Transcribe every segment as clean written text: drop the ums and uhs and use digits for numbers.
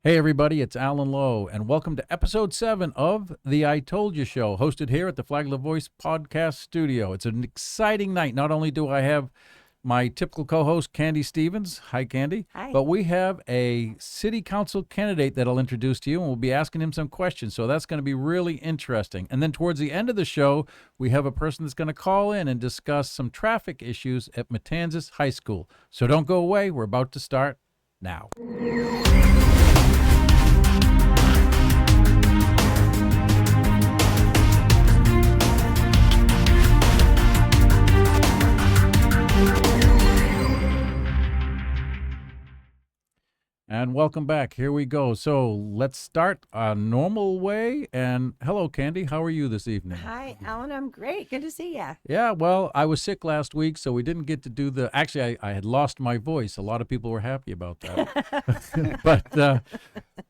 Hey, everybody, it's Alan Lowe, and welcome to episode 7 of The I Told You Show, hosted here at the Flagler Voice podcast studio. It's an exciting night. Not only do I have my typical co host, Candy Stevens. Hi, Candy. Hi. But we have a city council candidate that I'll introduce to you, and we'll be asking him some questions. So that's going to be really interesting. And then towards the end of the show, we have a person that's going to call in and discuss some traffic issues at Matanzas High School. So don't go away. We're about to start now. And welcome back. Here we go. So let's start a normal way. And hello, Candy. How are you this evening? Hi, Alan. I'm great. Good to see you. Yeah, well, I was sick last week, so we didn't get to do the. Actually, I had lost my voice. A lot of people were happy about that.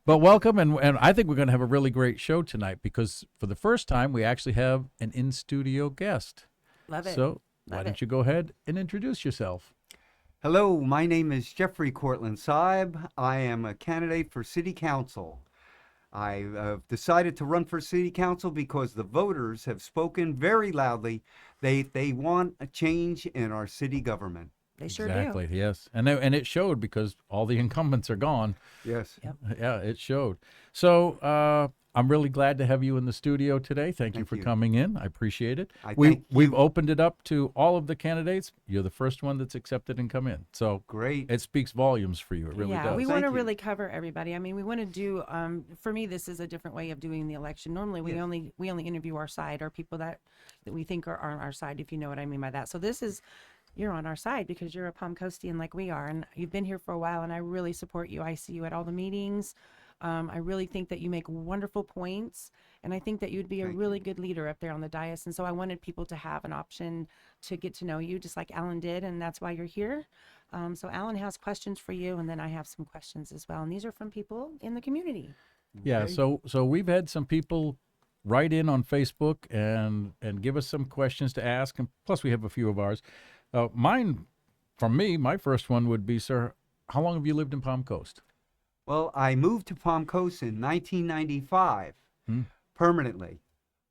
but welcome, and I think we're going to have a really great show tonight because for the first time we actually have an in-studio guest. Love it. So why don't you go ahead and introduce yourself? Hello, my name is Jeffery Sieb. I am a candidate for City Council. I have decided to run for City Council because the voters have spoken very loudly. They want a change in our city government. They sure Exactly, do. yes. And it showed because all the incumbents are gone. Yes. Yep. Yeah, it showed. So I'm really glad to have you in the studio today. Thank you Thank for you. coming in. I appreciate it. I We've thank you. opened it up to all of the candidates. You're the first one that's accepted and come in. So Great. it speaks volumes for you. It really Yeah, does. we Thank want to you. really cover everybody. I mean, we want to do. For me, this is a different way of doing the election. Normally, we Yes. only interview our side or people that we think are on our side. If you know what I mean by that. So this is. You're on our side because you're a Palm Coastian like we are, and you've been here for a while, and I really support you. I see you at all the meetings. I really think that you make wonderful points, and I think that you'd be a Thank really good leader up there on the dais. And so I wanted people to have an option to get to know you, just like Alan did, and that's why you're here. So Alan has questions for you, and then I have some questions as well. And these are from people in the community. Yeah, Okay. so we've had some people write in on Facebook and give us some questions to ask, and plus we have a few of ours. From me, my first one would be, sir, how long have you lived in Palm Coast? Well, I moved to Palm Coast in 1995 Hmm. permanently,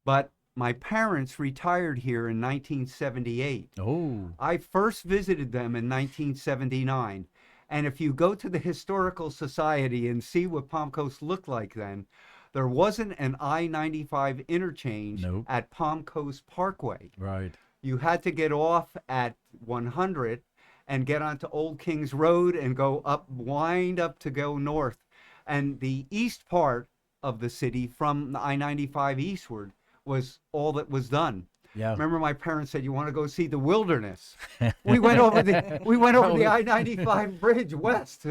but my parents retired here in 1978. Oh, I first visited them in 1979. And if you go to the Historical Society and see what Palm Coast looked like then, there wasn't an I-95 interchange Nope. at Palm Coast Parkway. right. You had to get off at 100 and get onto Old Kings Road and go up, wind up to go north. And the east part of the city from the I-95 eastward was all that was done. Yeah. Remember, my parents said, "You want to go see the wilderness?" We went over the I-95 bridge west,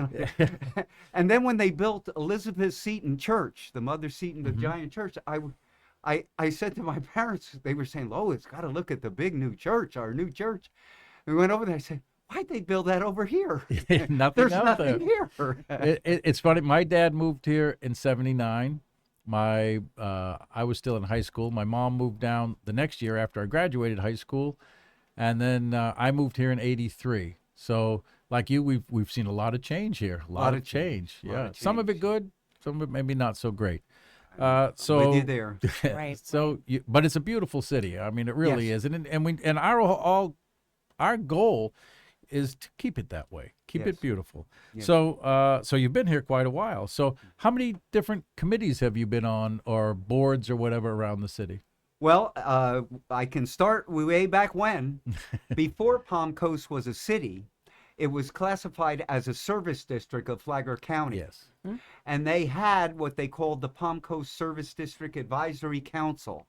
and then when they built Elizabeth Seton Church, the Mother Seton, the giant church, I said to my parents, they were saying, "Oh, it's got to look at the big new church, our new church." We went over there. I said, "Why'd they build that over here? Nothing There's out there. nothing here." It's funny. My dad moved here in '79. I was still in high school. My mom moved down the next year after I graduated high school, and then I moved here in '83. So, like you, we've seen a lot of change here. A lot of change. Lot Yeah, of some of it change. good, some of it maybe not so great. With you there. Right, So, but it's a beautiful city. I mean, it really Yes. is, and our goal is to keep it that way. Keep it Yes. beautiful. Yes. So you've been here quite a while. So how many different committees have you been on, or boards, or whatever around the city? Well, I can start way back when. Before Palm Coast was a city, it was classified as a service district of Flagler County. Yes. And they had what they called the Palm Coast Service District Advisory Council.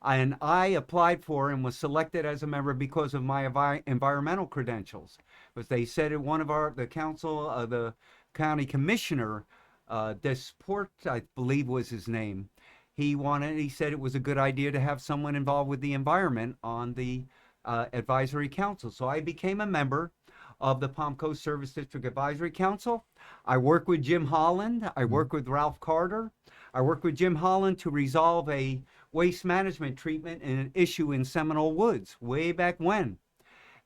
And I applied for and was selected as a member because of my environmental credentials. But they said one of the county commissioner, Desport, I believe was his name, he said it was a good idea to have someone involved with the environment on the advisory council. So I became a member of the Palm Coast Service District Advisory Council. I work with Jim Holland. I work with Ralph Carter. I work with Jim Holland to resolve a waste management treatment in an issue in Seminole Woods way back when.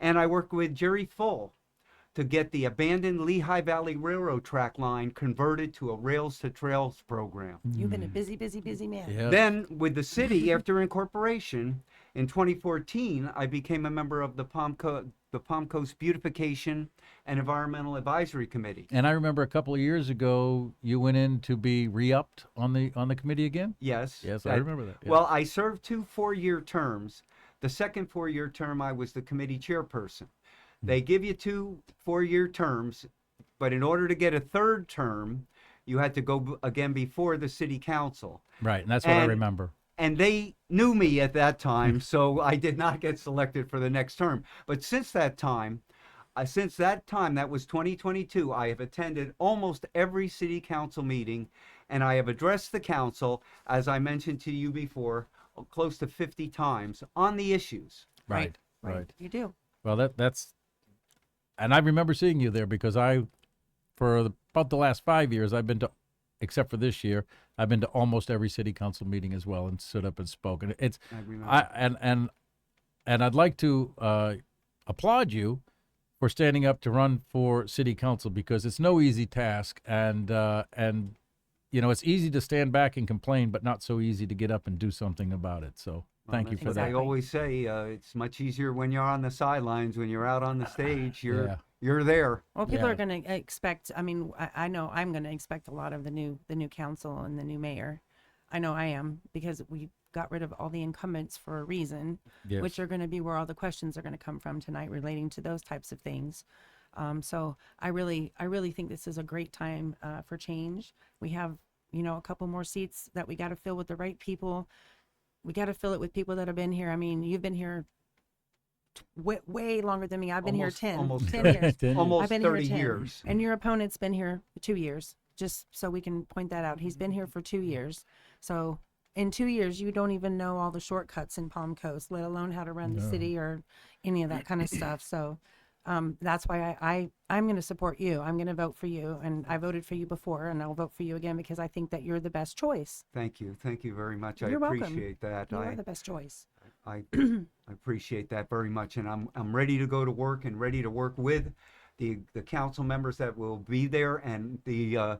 And I work with Jerry Full to get the abandoned Lehigh Valley Railroad track line converted to a rails to trails program. You've been a busy, busy, busy man. Yes. Then, with the city after incorporation in 2014, I became a member of the Palm Coast Beautification and Environmental Advisory Committee. And I remember a couple of years ago, you went in to be re-upped on the committee again. Yes. Yes, I remember that. Yeah. Well, I served 2 4-year terms. The second 4-year term, I was the committee chairperson. They give you 2 4-year terms, but in order to get a third term, you had to go again before the city council. Right, and that's what I and- remember. And they knew me at that time, so I did not get selected for the next term. But since that time, that was 2022, I have attended almost every city council meeting, and I have addressed the council, as I mentioned to you before, close to 50 times on the issues. Right, right. You do. Well, that's, and I remember seeing you there because about the last 5 years, I've been to, except for this year, I've been to almost every city council meeting as well and stood up and spoke. And it's, I remember. and I'd like to applaud you for standing up to run for city council because it's no easy task, and it's easy to stand back and complain, but not so easy to get up and do something about it. So thank you That's for what that. I always say, it's much easier when you're on the sidelines. When you're out on the stage, Yeah. you're there. Well, people Yeah. are going to expect. I mean, I know I'm going to expect a lot of the new council and the new mayor. I know I am because we got rid of all the incumbents for a reason, Yes. which are going to be where all the questions are going to come from tonight relating to those types of things. So I really think this is a great time for change. We have a couple more seats that we got to fill with the right people. We got to fill it with people that have been here. I mean, you've been here way longer than me. I've been Almost- here 10 almost 10 30. years. Almost I've been 30 here 10. years. And your opponent's been here 2 years, just so we can point that out. He's been here for 2 years. So in 2 years, you don't even know all the shortcuts in Palm Coast, let alone how to run the city or any of that kind of stuff. So that's why I'm going to support you. I'm going to vote for you. And I voted for you before, and I'll vote for you again because I think that you're the best choice. Thank you very much. You're I welcome. appreciate that. You are the best choice. I appreciate that very much, and I'm ready to go to work and ready to work with the council members that will be there and the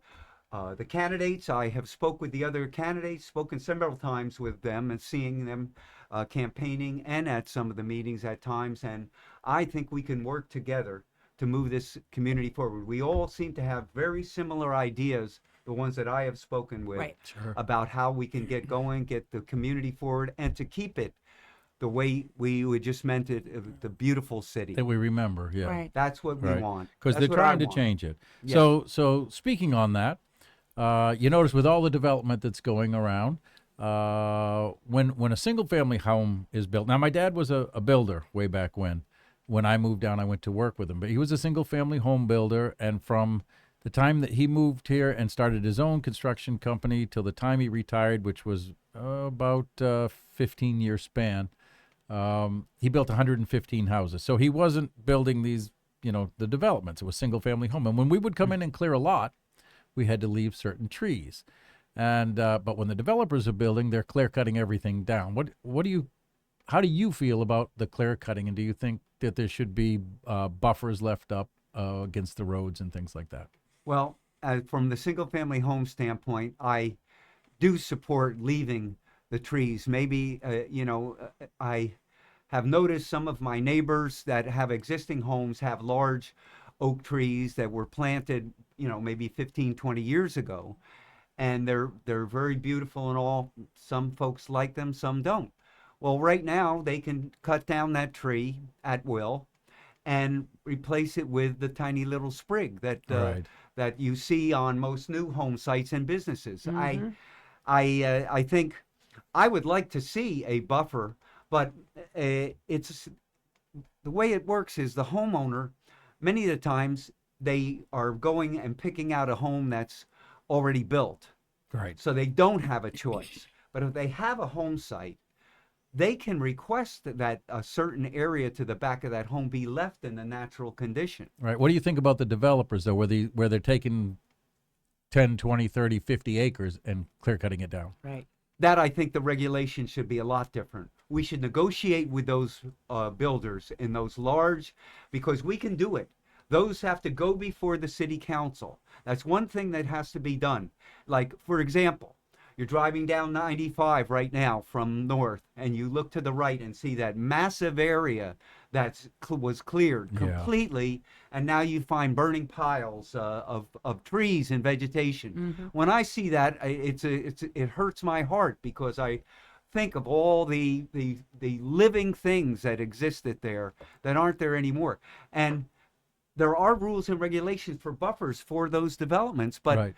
candidates. I have spoke with the other candidates, spoken several times with them and seeing them campaigning and at some of the meetings at times, and I think we can work together to move this community forward. We all seem to have very similar ideas, the ones that I have spoken with, Right. Sure. about how we can get going, get the community forward, and to keep it the way we just meant it, the beautiful city. That we remember, yeah. Right. That's what we Right. want. Because That's they're what I trying to want. change it. Yes. So speaking on that, you notice with all the development that's going around, when a single family home is built. Now, my dad was a builder way back when. When I moved down, I went to work with him. But he was a single family home builder, and from the time that he moved here and started his own construction company till the time he retired, which was about 15-year span, he built 115 houses. So he wasn't building these, the developments. It was single family home. And when we would come in and clear a lot, we had to leave certain trees. And but when the developers are building, they're clear cutting everything down. How do you feel about the clear cutting? And do you think that there should be buffers left up against the roads and things like that? Well, from the single family home standpoint, I do support leaving the trees. Maybe, I have noticed some of my neighbors that have existing homes have large oak trees that were planted, maybe 15, 20 years ago. And they're very beautiful and all. Some folks like them, some don't. Well, right now they can cut down that tree at will and replace it with the tiny little sprig that Right. that you see on most new home sites and businesses. Mhm. I think I would like to see a buffer, but it's the way it works is the homeowner, many of the times they are going and picking out a home that's already built. Right. So they don't have a choice. But if they have a home site, they can request that a certain area to the back of that home be left in the natural condition. Right. What do you think about the developers, though, where they're taking 10, 20, 30, 50 acres and clear cutting it down? Right. That I think the regulation should be a lot different. We should negotiate with those builders in those large, because we can do it. those have to go before the city council. That's one thing that has to be done. Like, for example, you're driving down 95 right now from north, and you look to the right and see that massive area that was cleared Yeah. completely, and now you find burning piles of trees and vegetation. When I see that, it hurts my heart, because I think of all the living things that existed there that aren't there anymore. And there are rules and regulations for buffers for those developments, but Right.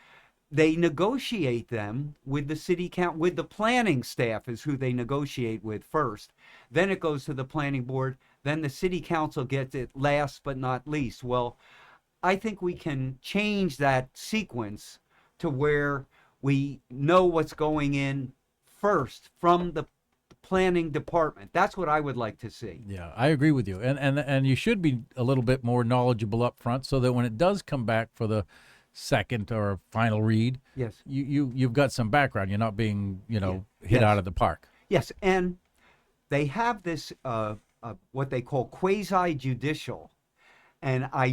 they negotiate them with the city council, with the planning staff is who they negotiate with first. Then it goes to the planning board. Then the city council gets it last but not least. Well, I think we can change that sequence to where we know what's going in first from the planning department. That's what I would like to see. Yeah, I agree with you. And you should be a little bit more knowledgeable up front, so that when it does come back for the second or final read, Yes. you've got some background. You're not being, hit Yes. out of the park. Yes, and they have this what they call quasi-judicial, and I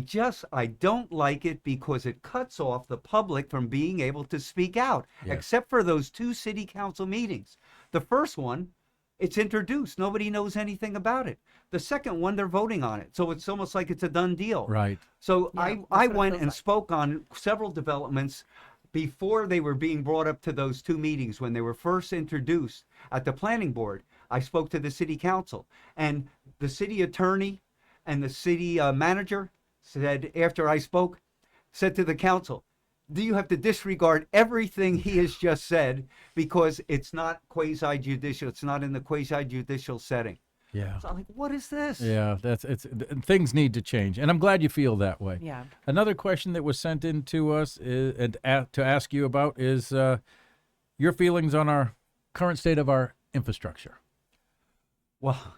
don't like it because it cuts off the public from being able to speak out, Yeah. except for those 2 city council meetings. The first one, it's introduced, nobody knows anything about it. The second one, they're voting on it, so it's almost like it's a done deal. Right. So Yeah, I that's what it went feels and like. spoke on several developments before they were being brought up to those 2 meetings. When they were first introduced at the planning board, I spoke to the city council, and the city attorney and the city manager said, after I spoke, said to the council, do you have to disregard everything he has just said, because it's not quasi-judicial, it's not in the quasi-judicial setting. Yeah. So I'm like, what is this? Yeah, things need to change, and I'm glad you feel that way. Yeah. Another question that was sent in to us to ask you about is your feelings on our current state of our infrastructure. Well,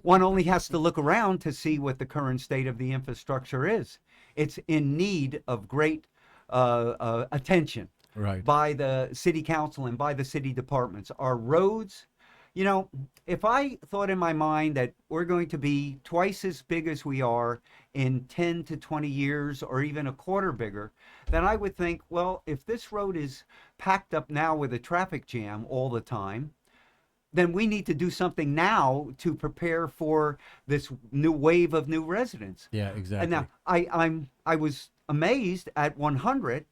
one only has to look around to see what the current state of the infrastructure is. It's in need of great attention Right. by the city council and by the city departments. Our roads, if I thought in my mind that we're going to be twice as big as we are in 10 to 20 years, or even a quarter bigger, then I would think, well, if this road is packed up now with a traffic jam all the time, then we need to do something now to prepare for this new wave of new residents. Yeah, exactly. And now I was amazed at 100.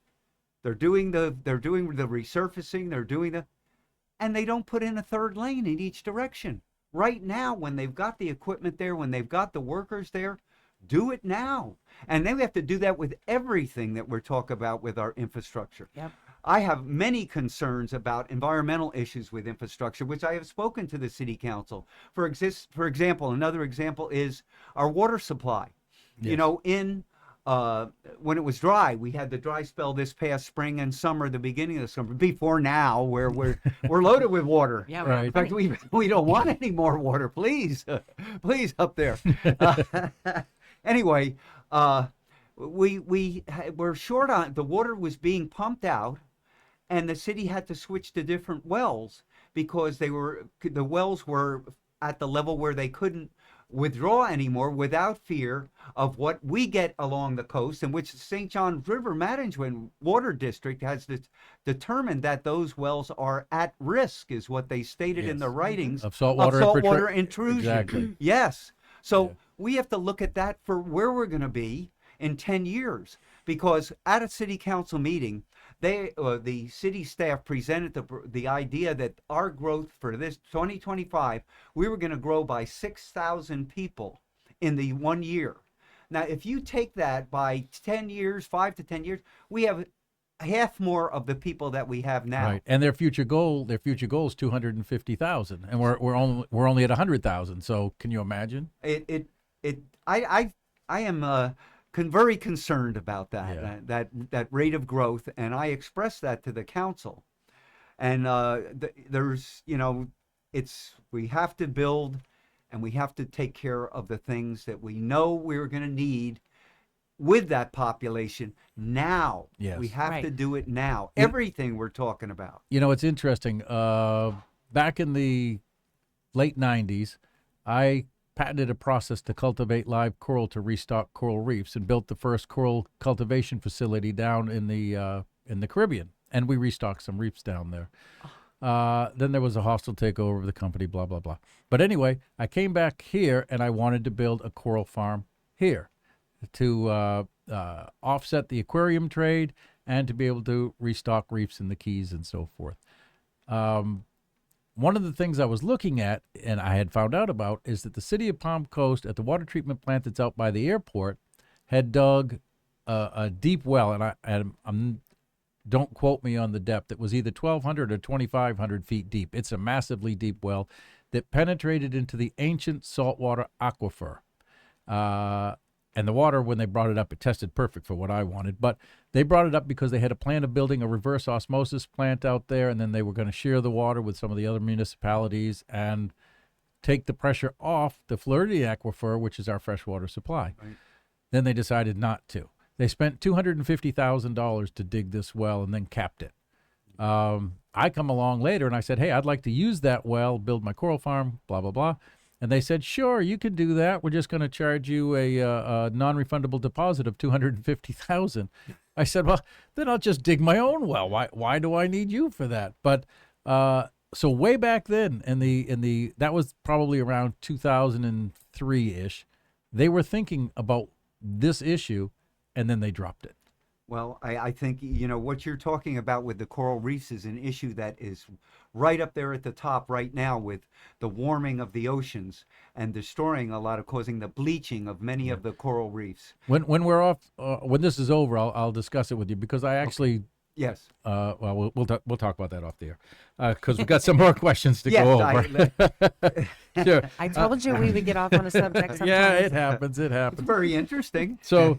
They're doing the resurfacing. And they don't put in a third lane in each direction. Right now, when they've got the equipment there, when they've got the workers there, do it now. And then we have to do that with everything that we're talking about with our infrastructure. Yep. I have many concerns about environmental issues with infrastructure, which I have spoken to the city council. For example, another example is our water supply. Yes. When it was dry, we had the dry spell this past spring and summer, the beginning of the summer, before now, where we're loaded with water. Yeah. Right. In fact, we don't want any more water, please, please, up there. Anyway, we're short on the water. Was being pumped out, and the city had to switch to different wells because the wells were at the level where they couldn't withdraw anymore without fear of what we get along the coast, in which the St. Johns River Management Water District has determined that those wells are at risk, is what they stated in Yes. the writings Of saltwater intrusion. Exactly. Yes. So Yeah. we have to look at that for where we're going to be in 10 years, because at a city council meeting, the city staff presented the idea that our growth for this 2025, we were going to grow by 6,000 people in the 1 year. Now, if you take that by 10 years, 5 to 10 years, we have half more of the people that we have now. Right. And their future goal is 250,000, and we're only at 100,000. So can you imagine? I am very concerned about that, Yeah. that rate of growth, and I expressed that to the council. And there's, we have to build, and we have to take care of the things that we know we're going to need with that population now. Yes. We have Right. to do it now. Everything we're talking about. It's interesting. Back in the late 90s, I patented a process to cultivate live coral to restock coral reefs and built the first coral cultivation facility down in the Caribbean. And we restocked some reefs down there. Then there was a hostile takeover of the company, blah, blah, blah. But anyway, I came back here and I wanted to build a coral farm here to offset the aquarium trade and to be able to restock reefs in the Keys and so forth. One of the things I was looking at and I had found out about is that the city of Palm Coast at the water treatment plant that's out by the airport had dug a deep well, and I'm don't quote me on the depth. It was either 1,200 or 2,500 feet deep. It's a massively deep well that penetrated into the ancient saltwater aquifer. And the water, when they brought it up, it tested perfect for what I wanted. But they brought it up because they had a plan of building a reverse osmosis plant out there, and then they were going to share the water with some of the other municipalities and take the pressure off the Floridian aquifer, which is our freshwater supply. Right. Then they decided not to. They spent $250,000 to dig this well and then capped it. I come along later and I said, hey, I'd like to use that well, build my coral farm, blah, blah, blah. And they said, sure, you can do that. We're just going to charge you a non-refundable deposit of $250,000. I said, well, then I'll just dig my own well. Why do I need you for that? But so way back then, that was probably around 2003-ish, they were thinking about this issue, and then they dropped it. Well, I think, what you're talking about with the coral reefs is an issue that is right up there at the top right now with the warming of the oceans and destroying causing the bleaching of many of the coral reefs. When we're off, when this is over, I'll discuss it with you because I actually. Okay. Yes. Well, we'll talk about that off the air because we've got some more questions to go over. Sure. I told you we would get off on a subject sometimes. Yeah, it happens. It It's happens. very interesting. So,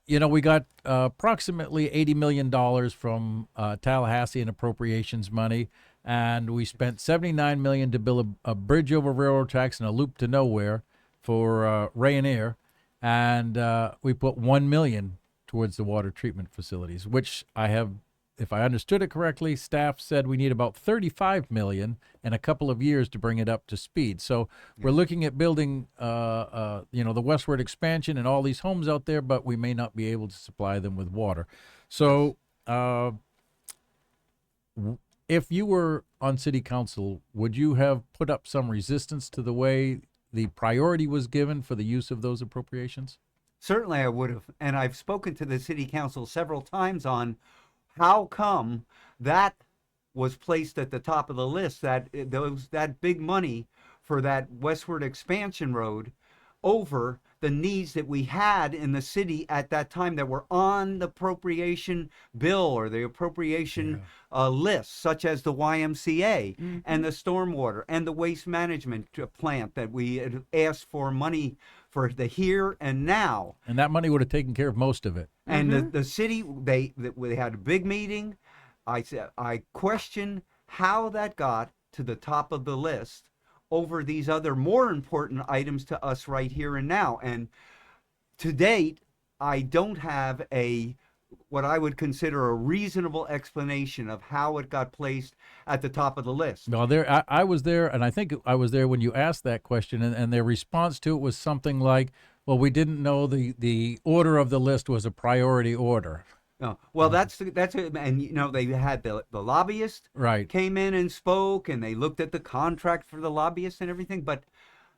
we got approximately $80 million from Tallahassee in appropriations money, and we spent $79 million to build a bridge over railroad tracks and a loop to nowhere for Ryanair, and we put $1 million towards the water treatment facilities, which I have, if I understood it correctly, staff said we need about $35 million in a couple of years to bring it up to speed. So we're looking at building, the westward expansion and all these homes out there, but we may not be able to supply them with water. So if you were on city council, would you have put up some resistance to the way the priority was given for the use of those appropriations? Certainly I would have. And I've spoken to the city council several times on how come that was placed at the top of the list, that big money for that westward expansion road over the needs that we had in the city at that time that were on the appropriation bill or the appropriation list, such as the YMCA and the stormwater and the waste management plant that we had asked for money for the here and now. And that money would have taken care of most of it. And the city, they had a big meeting. I question how that got to the top of the list over these other more important items to us right here and now. And to date, I don't have what I would consider a reasonable explanation of how it got placed at the top of the list. No, I was there, and I think I was there when you asked that question, and their response to it was something like, well, we didn't know the order of the list was a priority order. No. Well, that's it. And they had the lobbyist Right. came in and spoke, and they looked at the contract for the lobbyist and everything, but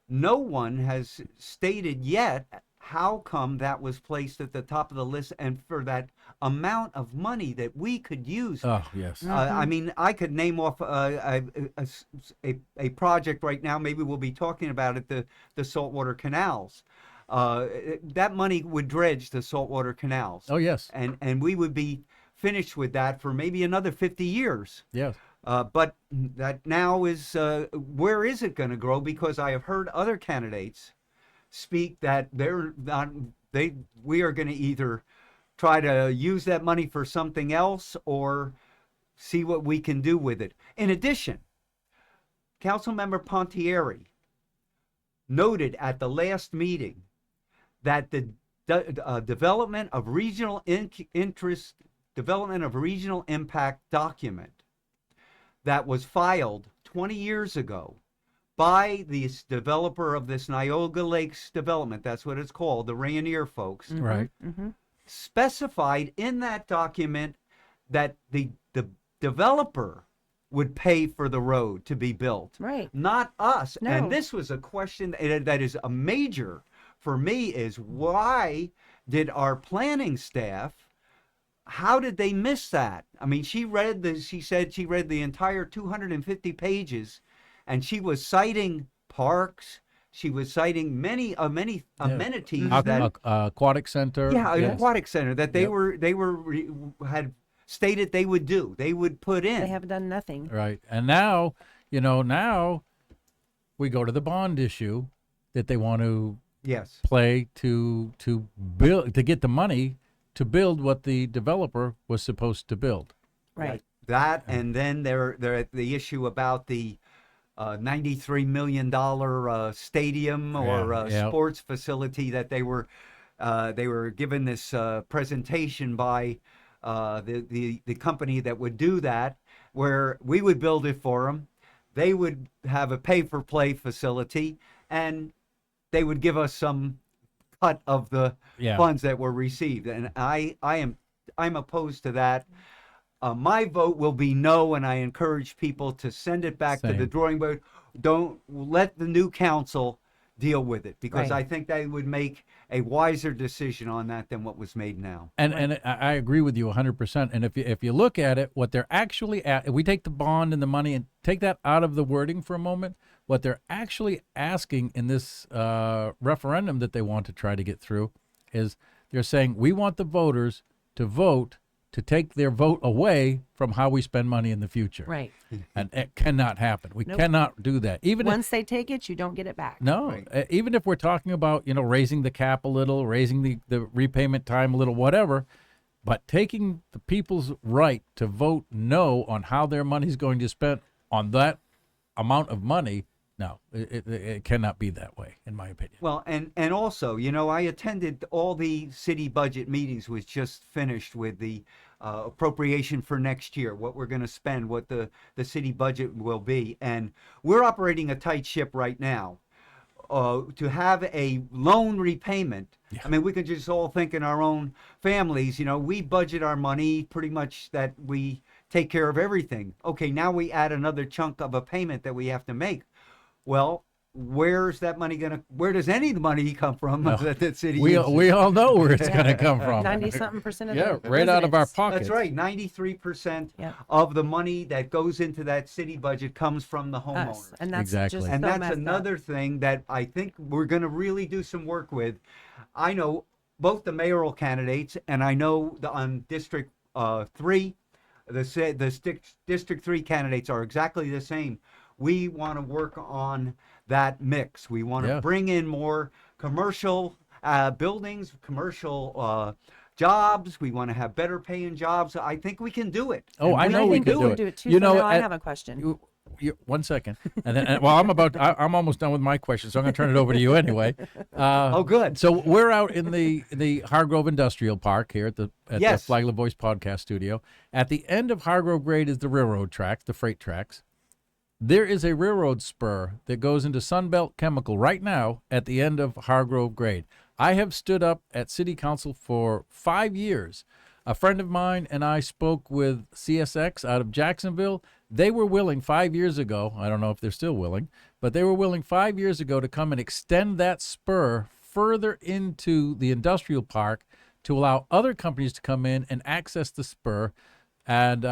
no one has stated yet how come that was placed at the top of the list and for that amount of money that we could use. Oh, yes. I mean, I could name off a project right now. Maybe we'll be talking about it, the saltwater canals. That money would dredge the saltwater canals. Oh, yes. And we would be finished with that for maybe another 50 years. Yes. But that now is, where is it going to grow? Because I have heard other candidates speak that we are going to either try to use that money for something else or see what we can do with it. In addition, Councilmember Pontieri noted at the last meeting that the development of regional impact document that was filed 20 years ago by the developer of this Niagara Lakes development, that's what it's called, the Rayonier folks, Right. specified in that document that the developer would pay for the road to be built, Right. not us. No. And this was a question that is a major for me, is why did our planning staff, how did they miss that? I mean, she said she read the entire 250 pages, and she was citing parks. She was citing many amenities that Aquatic center. yeah, an yes. aquatic center that they had stated they would do. They would put in. They have done nothing. Right. And now, now we go to the bond issue that they want to Yes. play to build, to get the money to build what the developer was supposed to build. Right. That, and then they're the issue about the $93 million stadium or Yeah. sports facility that they were given this presentation by the company that would do that, where we would build it for them. They would have a pay-for-play facility, and they would give us some cut of the Yeah. funds that were received. And I'm opposed to that. My vote will be no, and I encourage people to send it back to the Same. drawing board. Don't let the new council deal with it, because Right. I think they would make a wiser decision on that than what was made now. And I agree with you 100%. And if you look at it, what they're actually at, if we take the bond and the money and take that out of the wording for a moment, what they're actually asking in this referendum that they want to try to get through is they're saying we want the voters to vote to take their vote away from how we spend money in the future. Right. And it cannot happen. We Nope. cannot do that. Even if, Once they take it, you don't get it back. no, Right. even if we're talking about, raising the cap a little, raising the repayment time a little, whatever, but taking the people's right to vote no on how their money's going to spend on that amount of money, no, it cannot be that way, in my opinion. Well, and also, I attended all the city budget meetings, was just finished with the appropriation for next year, what we're going to spend, what the city budget will be. And we're operating a tight ship right now. To have a loan repayment, I mean, we can just all think in our own families, we budget our money pretty much that we take care of everything. Okay, now we add another chunk of a payment that we have to make. Well, where does any money come from that the city We uses? all know where it's going to come from. 90-something% of Yeah, the right out of our residents. pockets. That's right. 93% Yep. of the money that goes into that city budget comes from the homeowners. Us. And that's Exactly. just And so that's messed another up. thing that I think we're going to really do some work with. I know both the mayoral candidates, and I know on District 3, District 3 candidates are exactly the same. We want to work on that mix. We want to Yeah. bring in more commercial buildings, commercial jobs. We want to have better paying jobs. I think we can do it. Oh, I And know I we think could we do could it. do it too. You So know, now I at- have a question. You 1 second, and then I'm almost done with my question, so I'm going to turn it over to you anyway. Oh, good. So we're out in the Hargrove Industrial Park here at the Yes. Flagler Voice Podcast Studio. At the end of Hargrove Grade is the railroad tracks, the freight tracks. There is a railroad spur that goes into Sunbelt Chemical right now at the end of Hargrove Grade. I have stood up at City Council for 5 years. A friend of mine and I spoke with CSX out of Jacksonville. They were willing 5 years ago, I don't know if they're still willing, but they were willing 5 years ago to come and extend that spur further into the industrial park to allow other companies to come in and access the spur. And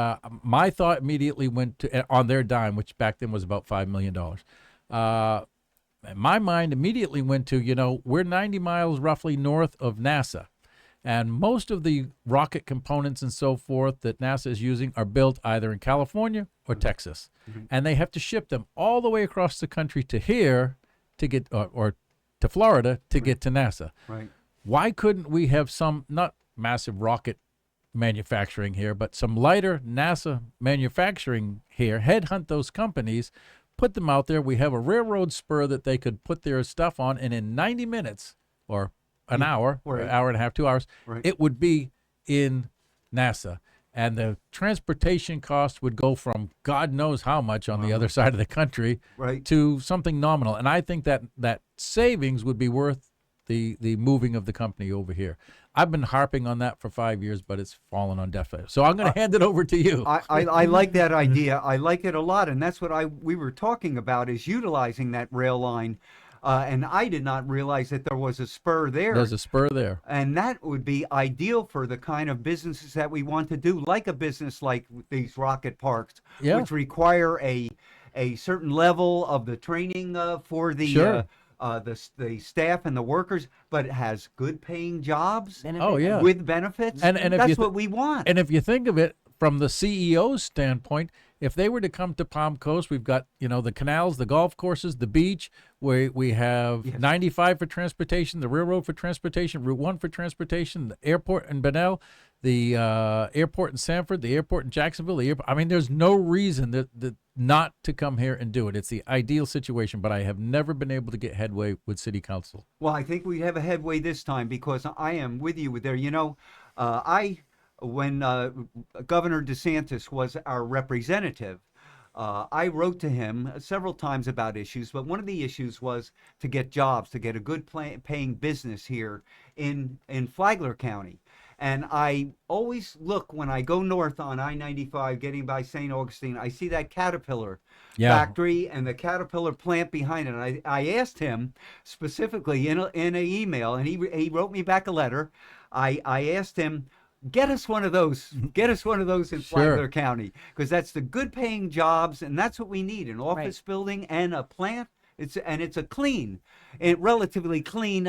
my thought immediately went to, on their dime, which back then was about $5 million. My mind immediately went to, we're 90 miles roughly north of NASA. And most of the rocket components and so forth that NASA is using are built either in California or Texas. And they have to ship them all the way across the country to here to get, or to Florida to get to NASA. Right. Why couldn't we have some, not massive rocket manufacturing here, but some lighter NASA manufacturing here, headhunt those companies, put them out there. We have a railroad spur that they could put their stuff on, and in 90 minutes or an hour, or Right. an hour and a half, 2 hours, Right. it would be in NASA. and the transportation cost would go from God knows how much on the other side of the country Right. to something nominal. And I think that savings would be worth the moving of the company over here. I've been harping on that for 5 years, but it's fallen on deaf ears. So I'm going to hand it over to you. I like that idea. I like it a lot, and that's what we were talking about, is utilizing that rail line. And I did not realize that there was a spur there. There's a spur there. And that would be ideal for the kind of businesses that we want to do, like a business like these rocket parks, Yeah. which require a certain level of the training for the Sure. the staff and the workers, but it has good paying jobs Oh, yeah. with benefits. And if that's you what we want. And if you think of it from the CEO's standpoint, if they were to come to Palm Coast, we've got, the canals, the golf courses, the beach, where we have Yes. 95 for transportation, the railroad for transportation, Route 1 for transportation, the airport in Benel, the airport in Sanford, the airport in Jacksonville. There's no reason that not to come here and do it. It's the ideal situation, but I have never been able to get headway with City Council. Well, I think we have a headway this time, because I am with you there. When Governor DeSantis was our representative, I wrote to him several times about issues, but one of the issues was to get jobs, to get a good paying business here in Flagler County. And I always look, when I go north on I-95 getting by St. Augustine, I see that Caterpillar factory and the Caterpillar plant behind it. And I asked him specifically in an email, and he wrote me back a letter. I asked him, get us one of those. Get us one of those in Flagler County, because that's the good paying jobs, and that's what we need, an office building and a plant. It's a clean, relatively clean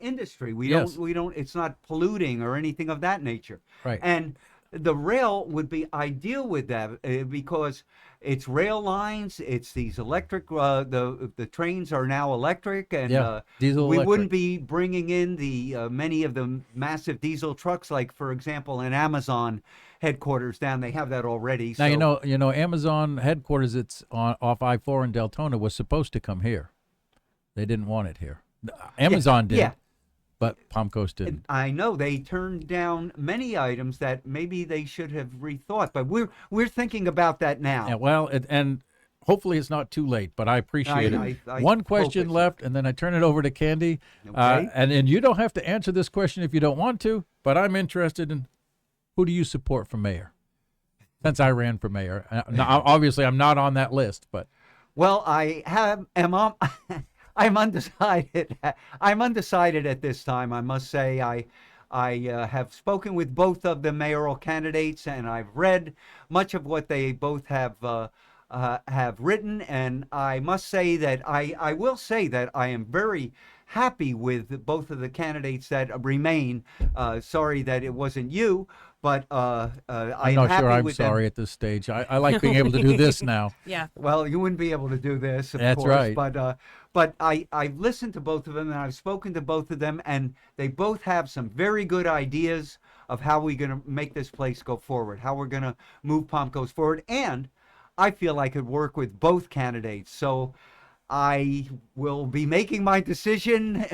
industry. We don't. It's not polluting or anything of that nature. Right. And the rail would be ideal with that, because it's rail lines. It's these electric. The trains are now electric, and diesel we electric. wouldn't be bringing in the many of the massive diesel trucks, like, for example, in Amazon headquarters down. They have that already. Now, Amazon headquarters, it's off I-4 in Deltona, was supposed to come here. They didn't want it here. Amazon did. Yeah. But Palm Coast didn't. I know they turned down many items that maybe they should have rethought, but we're thinking about that now. Yeah, well, and hopefully it's not too late, but I appreciate it. I One hope question it's- left, and then I turn it over to Candy. Okay. And you don't have to answer this question if you don't want to, but I'm interested in, who do you support for mayor? Since I ran for mayor. Now, obviously, I'm not on that list, but. Well, I'm undecided. I'm undecided at this time. I must say, I have spoken with both of the mayoral candidates, and I've read much of what they both have written. And I must say that I will say that I am very happy with both of the candidates that remain. Sorry that it wasn't you, but I'm not happy sure I'm with them. sorry at this stage. I like being able to do this now. Yeah. Well, you wouldn't be able to do this, of That's course. right. But I've listened to both of them, and I've spoken to both of them, and they both have some very good ideas of how we're going to make this place go forward, how we're going to move Palm Coast forward. And I feel I could work with both candidates. So I will be making my decision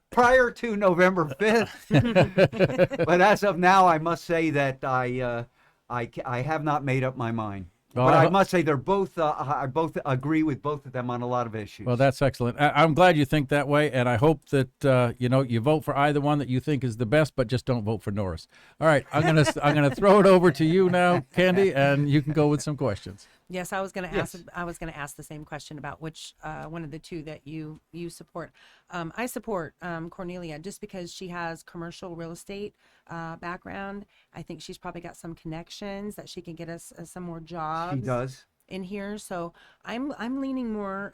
prior to November 5th. But as of now, I must say that I have not made up my mind. Well, But I must say they're both. I both agree with both of them on a lot of issues. Well, that's excellent. I'm glad you think that way, and I hope that you vote for either one that you think is the best, but just don't vote for Norris. All right, I'm gonna throw it over to you now, Candy, and you can go with some questions. Yes, I was going to ask the same question about which one of the two that you support. I support Cornelia just because she has commercial real estate background. I think she's probably got some connections that she can get us some more jobs. She does. In here, so I'm leaning more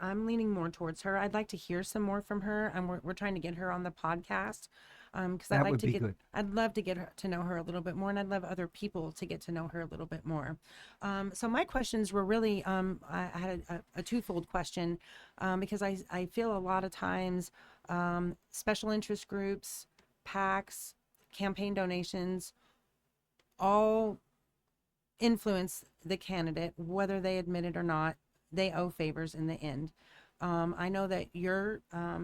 towards her. I'd like to hear some more from her, and we're trying to get her on the podcast. Because That would be good. I'd love to get her to know her a little bit more, and I'd love other people to get to know her a little bit more. So my questions were really, I had a twofold question, because I feel a lot of times special interest groups, PACs, campaign donations, all influence the candidate, whether they admit it or not. They owe favors in the end. I know that your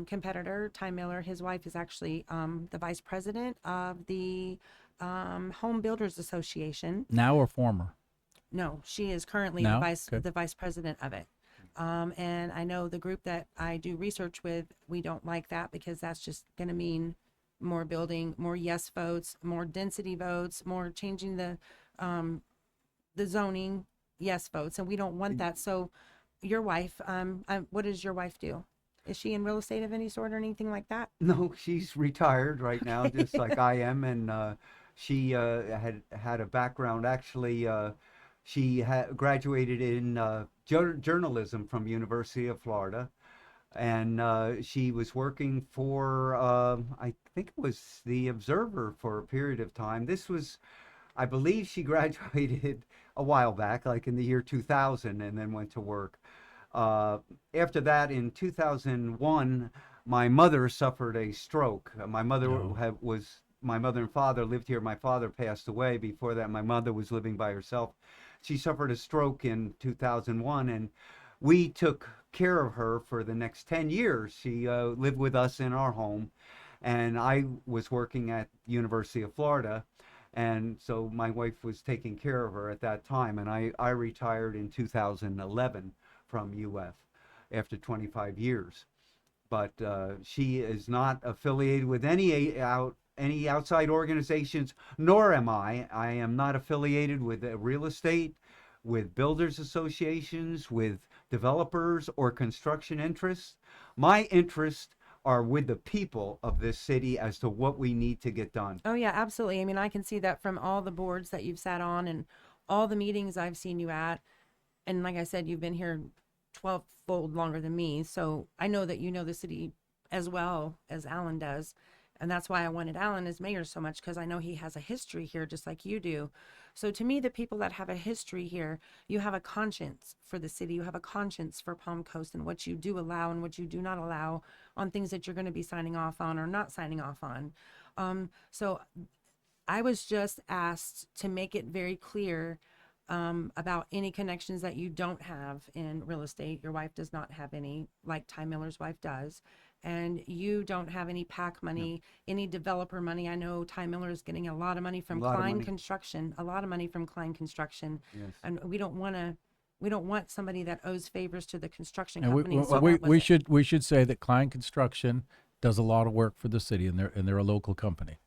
competitor, Ty Miller, his wife is actually the vice president of the Home Builders Association. Now or former? No, she is currently Now? the vice president of it. And I know the group that I do research with, we don't like that because that's just going to mean more building, more yes votes, more density votes, more changing the zoning yes votes, and we don't want that. So, your wife, what does your wife do? Is she in real estate of any sort or anything like that? No, she's retired right now, just like I am, and she had a background. Actually, she graduated in journalism from University of Florida, and she was working for I think it was the Observer for a period of time. This was, I believe, she graduated a while back, like in the year 2000, and then went to work. After that, in 2001, my mother suffered a stroke. My mother No. my mother and father lived here. My father passed away. Before that, my mother was living by herself. She suffered a stroke in 2001, and we took care of her for the next 10 years. She lived with us in our home, and I was working at University of Florida. And so my wife was taking care of her at that time, and I retired in 2011 from UF after 25 years. But she is not affiliated with any outside organizations, nor am I. I am not affiliated with real estate, with builders associations, with developers or construction interests. My interests are with the people of this city as to what we need to get done. Oh yeah, absolutely. I mean, I can see that from all the boards that you've sat on and all the meetings I've seen you at. And like I said, you've been here 12-fold longer than me. So I know that you know the city as well as Alan does. And that's why I wanted Alan as mayor so much, because I know he has a history here just like you do. So to me, the people that have a history here, you have a conscience for the city. You have a conscience for Palm Coast and what you do allow and what you do not allow on things that you're going to be signing off on or not signing off on. So I was just asked to make it very clear about any connections that you don't have in real estate. Your wife does not have any, like Ty Miller's wife does. And you don't have any PAC money, any developer money. I know Ty Miller is getting a lot of money from A lot of Klein money. Construction, a lot of money from Klein Construction. Yes. And we don't want somebody that owes favors to the construction And company. So we, that was we it. should say that Klein Construction does a lot of work for the city, and they're a local company.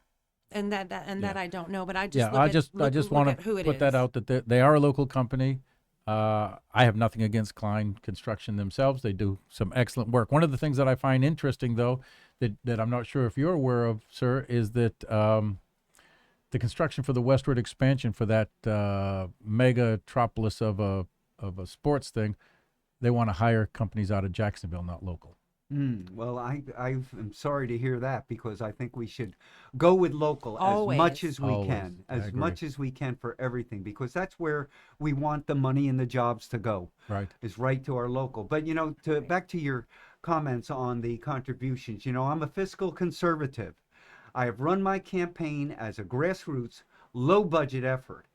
And that I don't know, but I just Yeah, look I at, just look want at who to it put that is. out that they are a local company. I have nothing against Klein Construction themselves. They do some excellent work. One of the things that I find interesting, though, that I'm not sure if you're aware of, sir, is that the construction for the westward expansion for that megatropolis of a sports thing, they want to hire companies out of Jacksonville, not local. Well, I'm sorry to hear that, because I think we should go with local as much Always. as we Always. can, I as agree. much as we can for everything, because that's where we want the money and the jobs to go, Right. is right to our local. But back to your comments on the contributions, I'm a fiscal conservative. I have run my campaign as a grassroots, low budget effort,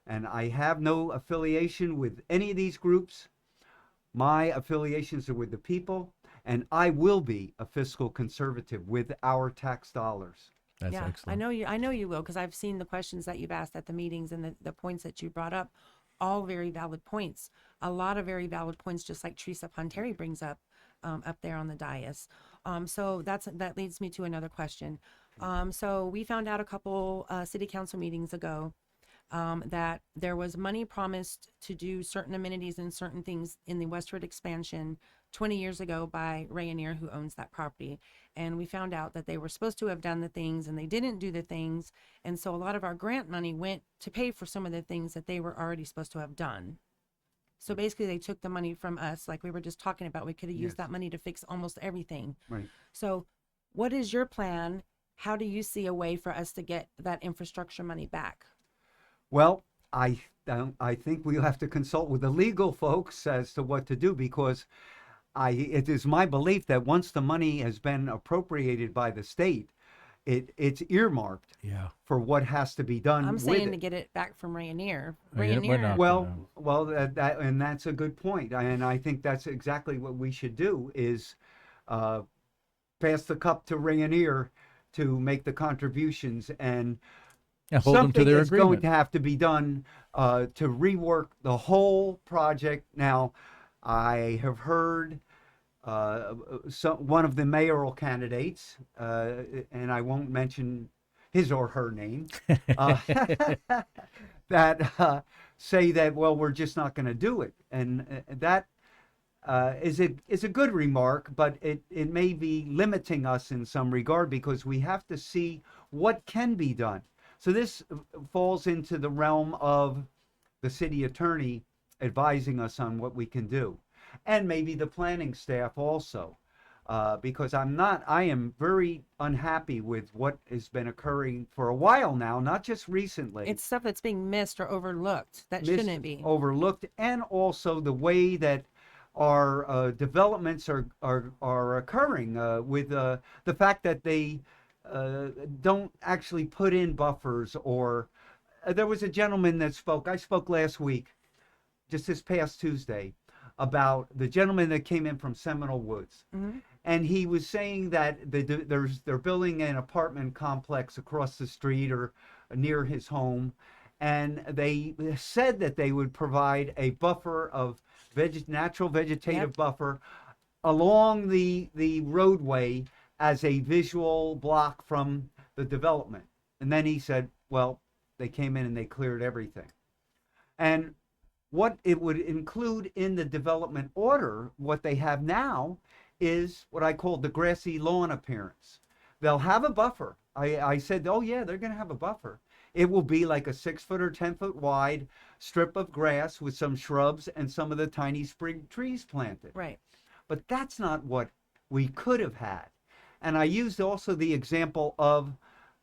and I have no affiliation with any of these groups. My affiliations are with the people, and I will be a fiscal conservative with our tax dollars. That's Yeah, excellent. I know you will, because I've seen the questions that you've asked at the meetings and the points that you brought up, all very valid points. A lot of very valid points, just like Teresa Ponteri brings up there on the dais. So that leads me to another question. So we found out a couple city council meetings ago that there was money promised to do certain amenities and certain things in the westward expansion 20 years ago by Rayonier, who owns that property. And we found out that they were supposed to have done the things and they didn't do the things. And so a lot of our grant money went to pay for some of the things that they were already supposed to have done. So basically, they took the money from us, like we were just talking about. We could have used Yes. that money to fix almost everything. Right. So, what is your plan? How do you see a way for us to get that infrastructure money back? Well, I think we'll have to consult with the legal folks as to what to do, because it is my belief that once the money has been appropriated by the state, it's earmarked Yeah. for what has to be done I'm with saying it. to get it back from Rayonier. Yeah, we're Rayonier. not- Well, and that's a good point, and I think that's exactly what we should do, is uh, pass the cup to Rayonier to make the contributions, and Yeah, hold them to something their is going agreement. to have to be done to rework the whole project. Now, I have heard one of the mayoral candidates, and I won't mention his or her name, uh, that say that, well, we're just not going to do it, and that is a good remark, but it may be limiting us in some regard because we have to see what can be done. So this falls into the realm of the city attorney advising us on what we can do, and maybe the planning staff also, because I am very unhappy with what has been occurring for a while now, not just recently. It's stuff that's being missed or overlooked that Missed, shouldn't be. overlooked, and also the way that our developments are occurring with the fact that they don't actually put in buffers or there was a gentleman that spoke. I spoke last week, just this past Tuesday, about the gentleman that came in from Seminole Woods, and he was saying that they're building an apartment complex across the street or near his home, and they said that they would provide a buffer of natural vegetative Yep. buffer along the roadway as a visual block from the development. And then he said, well, they came in and they cleared everything. And what it would include in the development order, what they have now, is what I call the grassy lawn appearance. They'll have a buffer. I said, oh yeah, they're going to have a buffer. It will be like a 6 foot or 10 foot wide strip of grass with some shrubs and some of the tiny spring trees planted. Right. But that's not what we could have had. And I used also the example of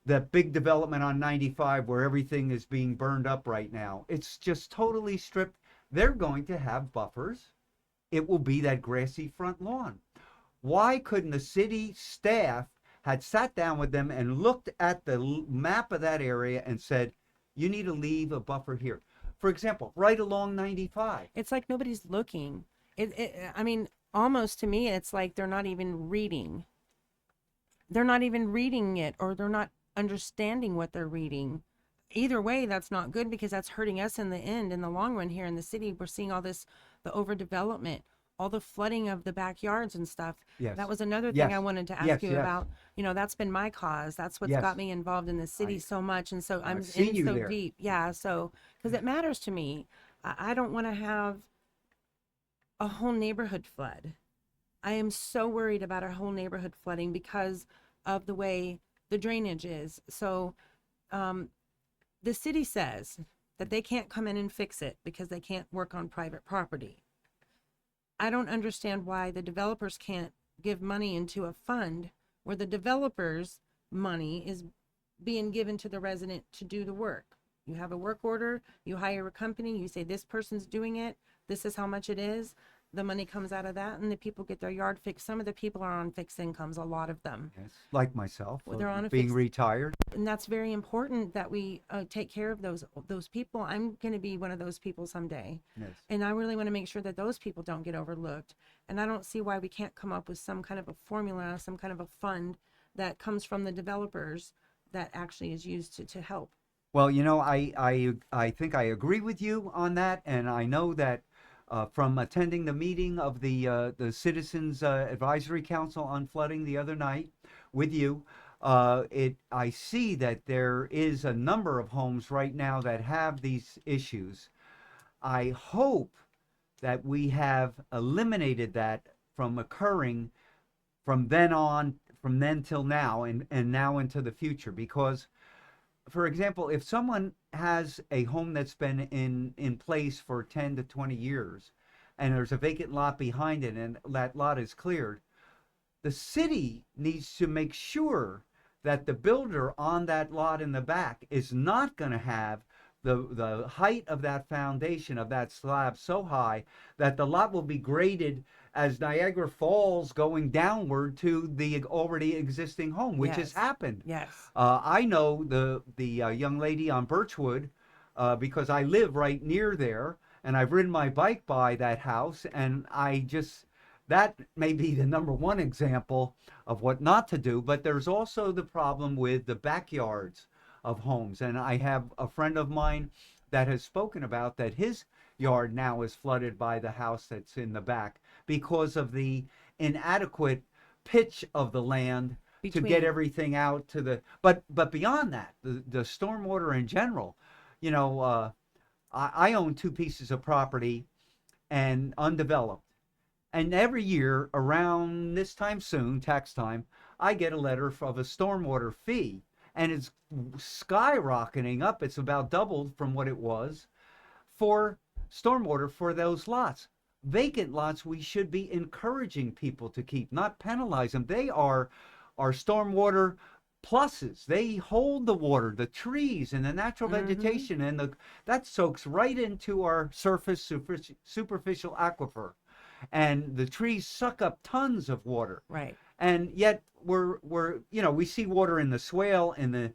that big development on 95 where everything is being burned up right now. It's just totally stripped. They're going to have buffers. It will be that grassy front lawn. Why couldn't the city staff had sat down with them and looked at the map of that area and said, you need to leave a buffer here. For example, right along 95. It's like nobody's looking. I mean, almost to me, it's like they're not even reading. They're not even reading it, or they're not understanding what they're reading. Either way, that's not good because that's hurting us in the end, in the long run here in the city. We're seeing all this, the overdevelopment, all the flooding of the backyards and stuff. Yes. That was another thing Yes. I wanted to ask Yes, you yes. about. You know, that's been my cause. That's what's Yes. got me involved in the city I- so much. And so I'm I've seen in you so there. deep. Yeah. So, because it matters to me. I don't want to have a whole neighborhood flood. I am so worried about our whole neighborhood flooding because of the way the drainage is. So, the city says that they can't come in and fix it because they can't work on private property. I don't understand why the developers can't give money into a fund where the developers' money is being given to the resident to do the work. You have a work order, you hire a company, you say this person's doing it, this is how much it is. The money comes out of that and the people get their yard fixed. Some of the people are on fixed incomes, a lot of them. Yes. Like myself, Well, they're on a being fixed- retired. And that's very important that we take care of those people. I'm going to be one of those people someday. Yes. And I really want to make sure that those people don't get overlooked. And I don't see why we can't come up with some kind of a formula, some kind of a fund that comes from the developers that actually is used to help. Well, you know, I think I agree with you on that, and I know that from attending the meeting of the Citizens Advisory Council on flooding the other night with you, I see that there is a number of homes right now that have these issues. I hope that we have eliminated that from occurring from then till now, and now into the future, because for example, if someone has a home that's been in place for 10 to 20 years and there's a vacant lot behind it and that lot is cleared, the city needs to make sure that the builder on that lot in the back is not going to have the height of that foundation of that slab so high that the lot will be graded as Niagara Falls going downward to the already existing home, which has Yes. happened. Yes. I know the young lady on Birchwood because I live right near there, and I've ridden my bike by that house, and that may be the number one example of what not to do. But there's also the problem with the backyards of homes. And I have a friend of mine that has spoken about that his yard now is flooded by the house that's in the back because of the inadequate pitch of the land to get Between, everything out to the, but beyond that, the stormwater in general, you know, I own two pieces of property and undeveloped. And every year around this time soon, tax time, I get a letter of a stormwater fee, and it's skyrocketing up. It's about doubled from what it was for stormwater for those lots. Vacant lots, we should be encouraging people to keep, not penalize them. They are our stormwater pluses. They hold the water, the trees and the natural vegetation, and that soaks right into our surface superficial aquifer. And the trees suck up tons of water. right. And yet we're we see water in the swale in the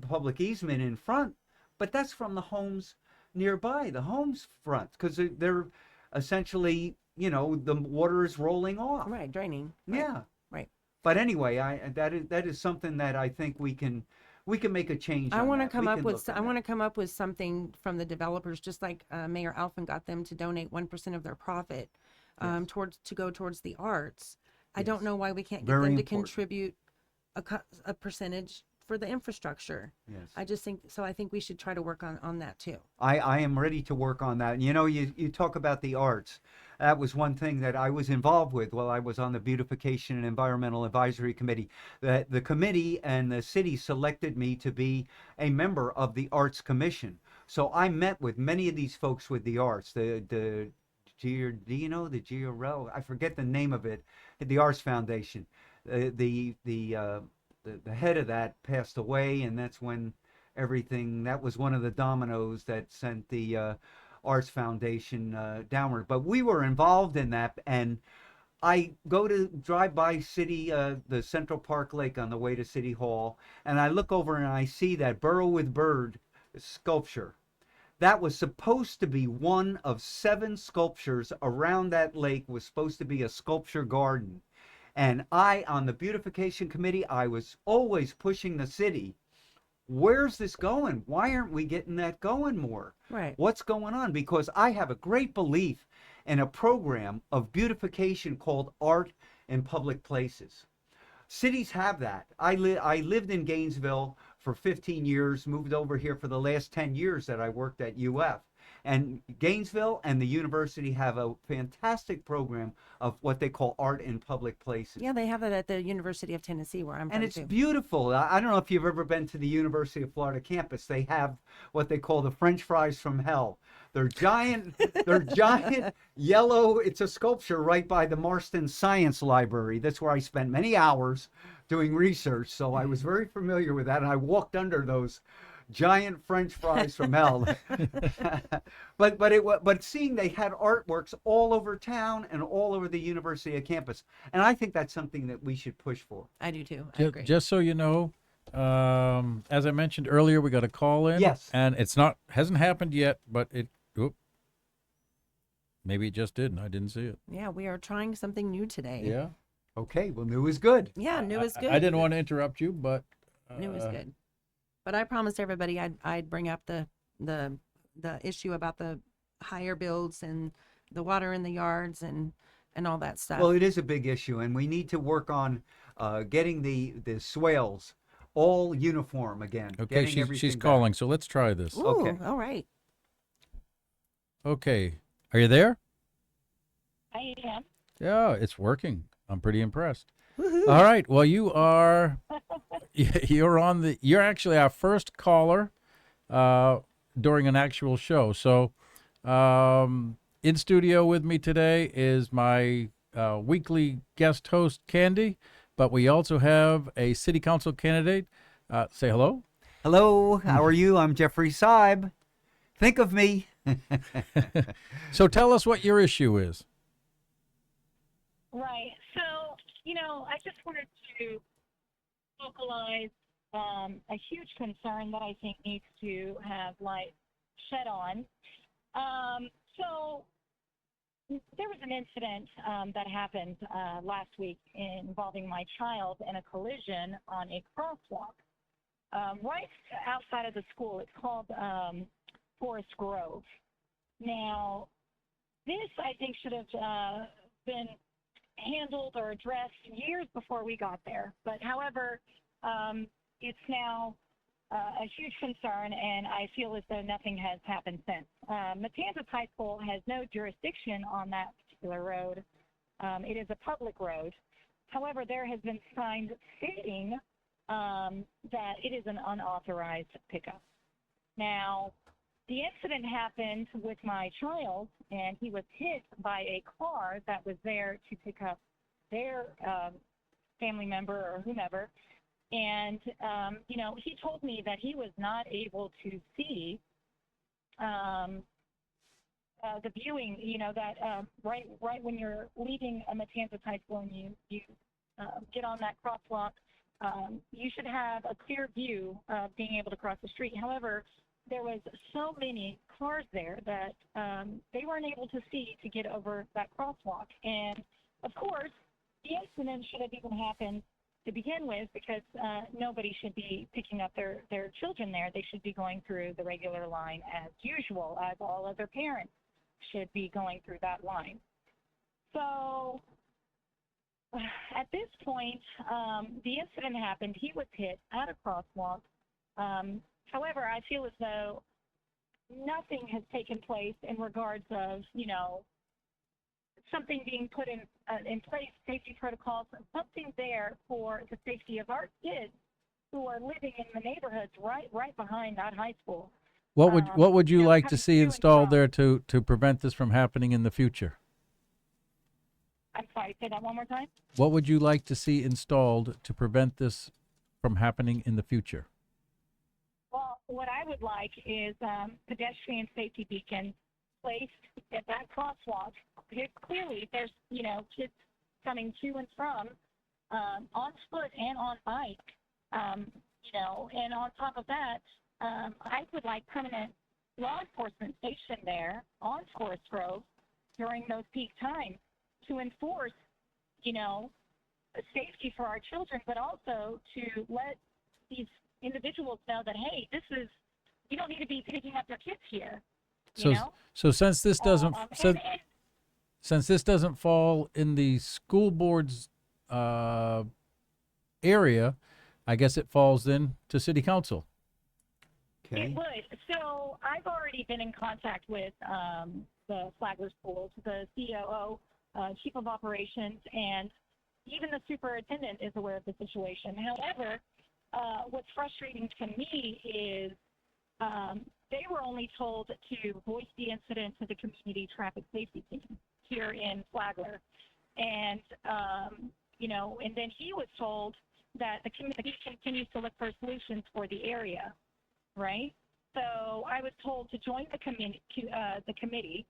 public easement in front, but that's from the homes nearby, the homes front, because they're essentially, the water is rolling off. Right, draining. Right, Yeah. right. But anyway, that is something that I think we can make a change. I on want to that. come We up can with look at I want to that. come up with something from the developers, just like Mayor Alphen got them to donate 1% of their profit Yes. to go towards the arts. I don't Yes. know why we can't get Very them to important. contribute a percentage for the infrastructure. Yes. I just think so. I think we should try to work on that too. I am ready to work on that. And you talk about the arts. That was one thing that I was involved with while I was on the Beautification and Environmental Advisory Committee. The committee and the city selected me to be a member of the Arts Commission. So I met with many of these folks with the arts, the GRL, I forget the name of it, the Arts Foundation. The head of that passed away, and that's when that was one of the dominoes that sent the Arts Foundation downward. But we were involved in that, and I go to drive by the Central Park Lake on the way to City Hall, and I look over and I see that Burrow with Bird sculpture. That was supposed to be one of 7 sculptures around that lake, was supposed to be a sculpture garden. And on the beautification committee, I was always pushing the city. Where's this going? Why aren't we getting that going more? Right. What's going on? Because I have a great belief in a program of beautification called Art in Public Places. Cities have that. I lived in Gainesville for 15 years, moved over here for the last 10 years that I worked at UF. And Gainesville and the university have a fantastic program of what they call art in public places. Yeah, they have that at the University of Tennessee, where I'm And from it's too. beautiful. I don't know if you've ever been to the University of Florida campus. They have what they call the French fries from hell. They're giant, yellow. It's a sculpture right by the Marston Science Library. That's where I spent many hours doing research. So I was very familiar with that. And I walked under those giant French fries from hell. but seeing they had artworks all over town and all over the university campus, and I think that's something that we should push for. I do too. I agree. Just so you know, as I mentioned earlier, we got a call in. Yes. And hasn't happened yet, but maybe it just did and I didn't see it. Yeah, we are trying something new today. Yeah. Okay, well, new is good. Yeah, new is good. I didn't want to interrupt you, but New is good. But I promised everybody I'd bring up the issue about the higher builds and the water in the yards and all that stuff. Well, it is a big issue, and we need to work on getting the swales all uniform again. Okay, getting everything she's back. calling, so let's try this. Ooh, okay. all right. Okay. Are you there? I am. Yeah, it's working. I'm pretty impressed. All right. Well, you're actually our first caller during an actual show. So, in studio with me today is my weekly guest host, Candy, but we also have a city council candidate. Say hello. Hello, how are you? I'm Jeffery Sieb. Think of me. So tell us what your issue is. Right. So, I just wanted to vocalize a huge concern that I think needs to have light shed on. So, there was an incident that happened last week involving my child in a collision on a crosswalk. right outside of the school. It's called Forest Grove. Now, this I think should have been handled or addressed years before we got there. But however, it's now a huge concern, and I feel as though nothing has happened since. Matanzas High School has no jurisdiction on that particular road. It is a public road. However, there has been signs stating that it is an unauthorized pickup. Now, the incident happened with my child, and he was hit by a car that was there to pick up their family member or whomever. And, you know, he told me that he was not able to see the viewing, you know, that right when you're leaving a Matanzas High School and you get on that crosswalk, you should have a clear view of being able to cross the street. However, there was so many cars there that they weren't able to see to get over that crosswalk. And, of course, the incident should have even happened to begin with, because nobody should be picking up their children there. They should be going through the regular line as usual, as all other parents should be going through that line. So at this point, the incident happened. He was hit at a crosswalk. However, I feel as though nothing has taken place in regards of, you know, something being put in place, safety protocols, something there for the safety of our kids who are living in the neighborhoods right behind that high school. What would you know, like to coming see to and installed from. there to prevent this from happening in the future? I'm sorry, say that one more time. What would you like to see installed to prevent this from happening in the future? Well, what I would like is pedestrian safety beacons placed at that crosswalk. Clearly, there's, you know, kids coming to and from on foot and on bike, you know, and on top of that, I would like permanent law enforcement stationed there on Forest Grove during those peak times to enforce, you know, safety for our children, but also to let these individuals know that, hey, you don't need to be picking up your kids here, you know? So since this doesn't And since this doesn't fall in the school board's area, I guess it falls then to city council. Okay. it would. So I've already been in contact with the Flagler schools, the COO, chief of operations, and even the superintendent is aware of the situation. However, what's frustrating to me is they were only told to voice the incident to the community traffic safety team here in Flagler. And, you know, and then he was told that the community continues to look for solutions for the area, right? So I was told to join the committee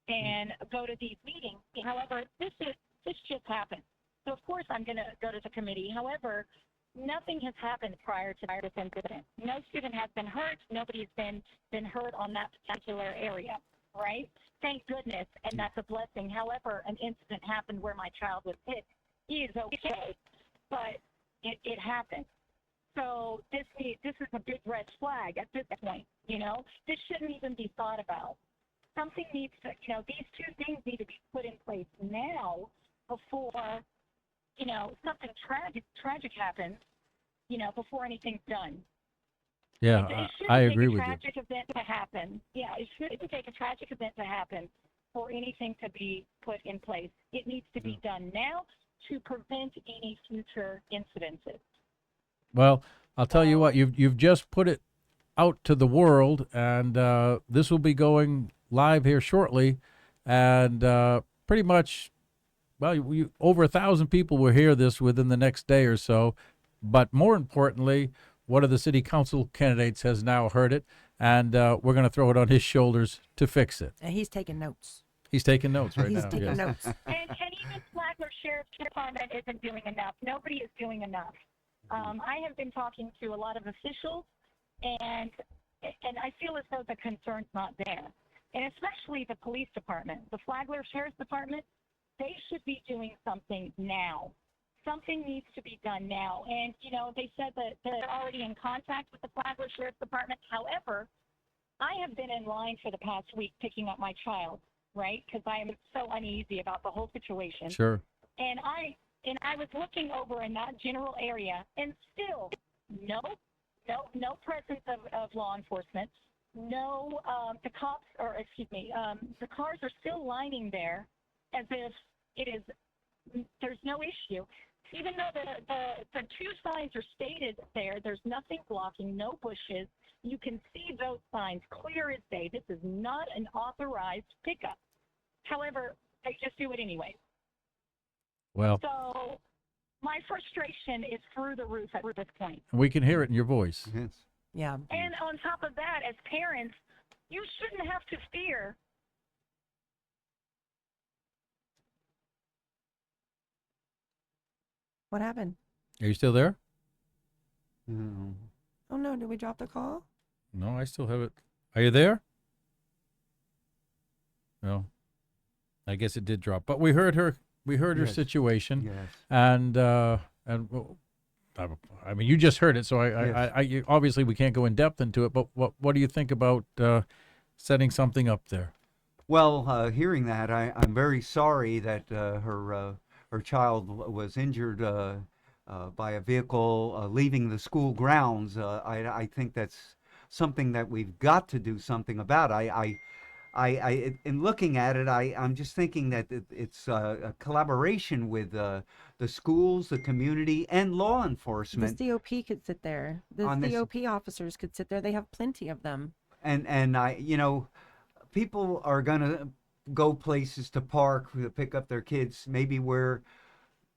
and go to these meetings. However, this just happened. So, of course, I'm going to go to the committee. However, nothing has happened prior to this incident. No student has been hurt. Nobody's been hurt on that particular area, right? Thank goodness, and that's a blessing. However, an incident happened where my child was hit. He is okay, but it happened. So this is a big red flag at this point, you know? This shouldn't even be thought about. Something needs to, you know, these two things need to be put in place now before, you know, something tragic happens, you know, before anything's done. Yeah, It I shouldn't agree take a with you. tragic event to happen. Yeah, it shouldn't take a tragic event to happen for anything to be put in place. It needs to be done now to prevent any future incidences. Well, I'll tell you what, you've just put it out to the world, and this will be going live here shortly, and pretty much, well, over 1,000 people will hear this within the next day or so. But more importantly, one of the city council candidates has now heard it, and we're going to throw it on his shoulders to fix it. And he's taking notes. He's taking notes right He's now. taking yes. notes. And even Flagler Sheriff's Department isn't doing enough. Nobody is doing enough. I have been talking to a lot of officials, and I feel as though the concern's not there. And especially the police department, the Flagler Sheriff's Department, they should be doing something now. something needs to be done now. And, you know, they said that they're already in contact with the Flagler Sheriff's Department. However, I have been in line for the past week picking up my child, right? Because I am so uneasy about the whole situation. Sure. And I was looking over in that general area, and still no presence of law enforcement. No, the cops, or excuse me, the cars are still lining there as if there's no issue. Even though the two signs are stated there, there's nothing blocking, no bushes. You can see those signs clear as day. This is not an authorized pickup. However, they just do it anyway. Well, So my frustration is through the roof at this point. we can hear it in your voice. Yes. Yeah. And on top of that, as parents, you shouldn't have to fear. What happened? Are you still there? Mm. Oh no, did we drop the call? No, I still have it. Are you there? No. I guess it did drop. But we heard her. We heard her Yes. situation, Yes. and well, I mean, you just heard it, so obviously we can't go in depth into it. But what do you think about setting something up there? Well, hearing that, I'm very sorry that her child was injured by a vehicle leaving the school grounds. I think that's something that we've got to do something about. In looking at it, I'm just thinking that it's a collaboration with the schools, the community, and law The enforcement. COP could sit there. The On this- COP officers could sit there. They have plenty of them. And people are gonna go places to park to pick up their kids, maybe where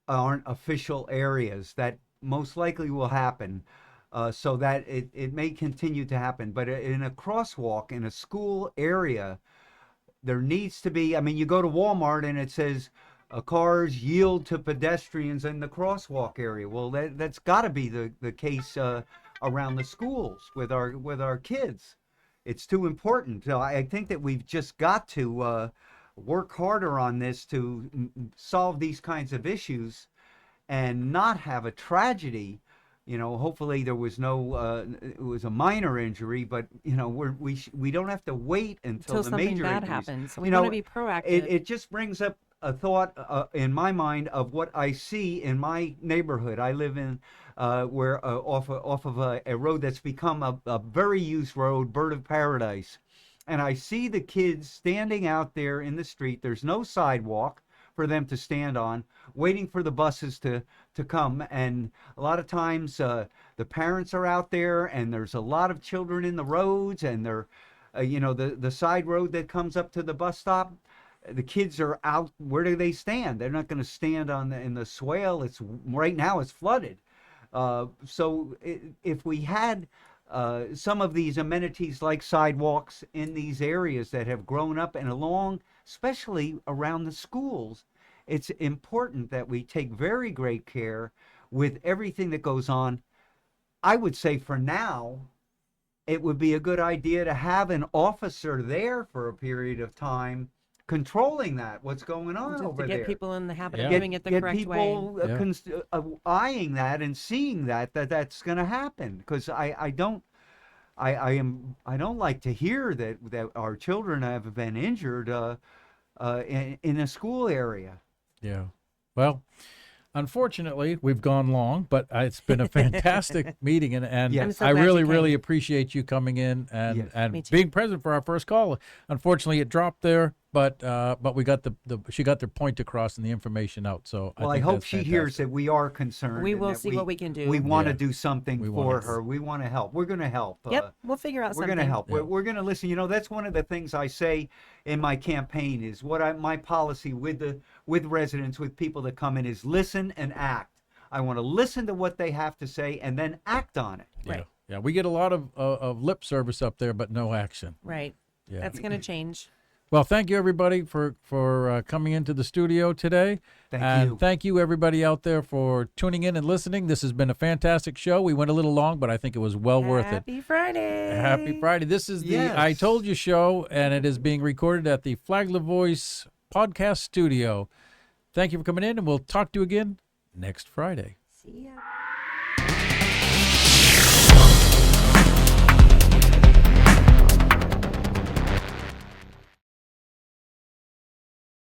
aren't official areas. That most likely will happen, so that it may continue to happen. But in a crosswalk in a school area, there needs to be. I mean, you go to Walmart and it says cars yield to pedestrians in the crosswalk area. Well, that's got to be the case around the schools with our kids. It's too important. So I think that we've just got to work harder on this to solve these kinds of issues and not have a tragedy. Hopefully there was it was a minor injury, but we don't have to wait until the something major bad injuries. happens. We want to be proactive. It just brings up a thought in my mind of what I see in my neighborhood. I live in where off of a road that's become a very used road, Bird of Paradise, and I see the kids standing out there in the street. There's no sidewalk for them to stand on, waiting for the buses to come. And a lot of times the parents are out there, and there's a lot of children in the roads, and they're the side road that comes up to the bus stop. The kids are out. Where do they stand? They're not going to stand in the swale. Right now it's flooded. So if we had some of these amenities like sidewalks in these areas that have grown up and along, especially around the schools, it's important that we take very great care with everything that goes on. I would say for now, it would be a good idea to have an officer there for a period of time controlling what's going on Just over to get there. people in the habit Yeah. of doing it the Get correct way. people Yeah. eyeing that and seeing that's going to happen, because I don't like to hear that our children have been injured in a school area. Yeah. Well, unfortunately, we've gone long, but it's been a fantastic meeting, and Yes. I'm so I glad really, you really came. appreciate you coming in and, Yes. Me and too. being present for our first call. Unfortunately, it dropped there, but we got she got their point across and the information out. So Well, I think hope that's she hears fantastic. that we are concerned. We and will that see what we can do. We want to Yeah. do something We for wanna- her. We want to help. We're going to help. Yep, we'll figure out We're something. going to help. Yeah. We're going to listen. That's one of the things I say in my campaign is my policy with residents, with people that come in, is listen and act. I want to listen to what they have to say and then act on it. Yeah. Right. Yeah. We get a lot of lip service up there, but no action. Right. Yeah. That's going to change. Well, thank you everybody for coming into the studio today. Thank you. Thank you everybody out there for tuning in and listening. This has been a fantastic show. We went a little long, but I think it was well worth it. Happy Friday. Happy Friday. This is the Yes. I Told You show, and it is being recorded at the Flagler Voice podcast studio. Thank you for coming in, and we'll talk to you again next Friday. See ya.